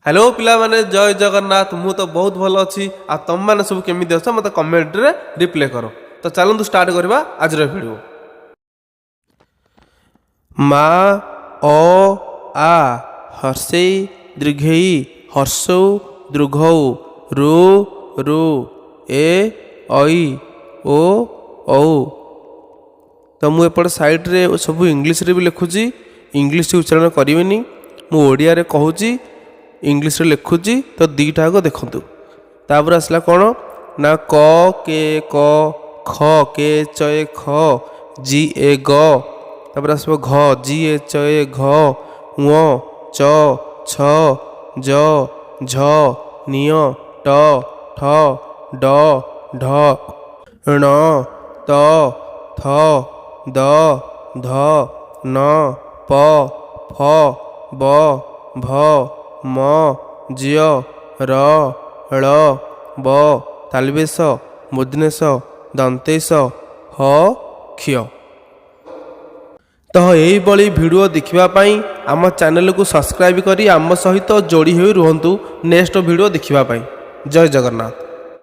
Hello पिला माने जय जगन्नाथ। मु तो बहुत भल अच्छी आ तुम मैंने सब केमी अछ मत कमेंट रे रिप्लाई करो। तो चलतु स्टार्ट करवा आज वीडियो। मा ओ आ हर्षे दीर्घई हर्षौ दृघौ रु रु ए ऐ ओ औ। तो मु एपट साइड रे सब इंग्लिश रे भी लिखुची। इंग्लिश उच्चारण करेनि मु ओडिया रे कहूची इंग्लिश रे लिखुची। तो दीटा को देखंतु। तापर आसला कौन ना क के क ख के चय ख जी ए ग। तापर आसबो घ जी ए चय घ उ च छ ज झ निय ट ठ ड ढ ण त थ द ध न प फ ब भ म जिय र ळ ब तालबेश मूर्धनेश दंतेश ह क्ष। तो यही वीडियो देखिवाई आम चैनल को सब्सक्राइब करी आम सहित जोड़ी हुई रुहतु नेक्स्ट वीडियो देखिवाई। जय जगन्नाथ।